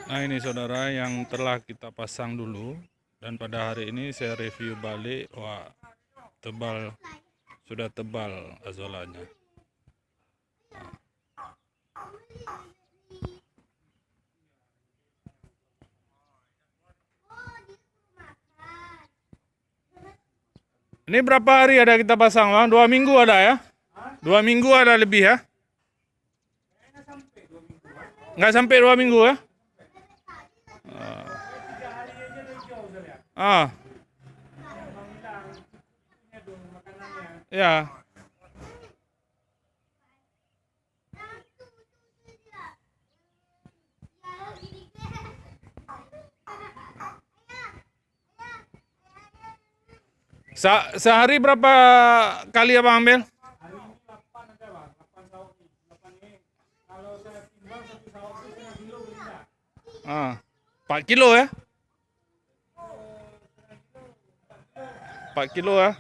Nah ini saudara yang telah kita pasang dulu, dan pada hari ini saya review balik. Wah, tebal, sudah tebal azolanya. Ini berapa hari ada kita pasang, Bang? 2 minggu ada ya? 2 minggu ada lebih ya? Nggak sampai 2 minggu ya? Ah, ya. Sehari berapa kali abang ambil? Ah, 4 kilo ya? 4 kilo ya?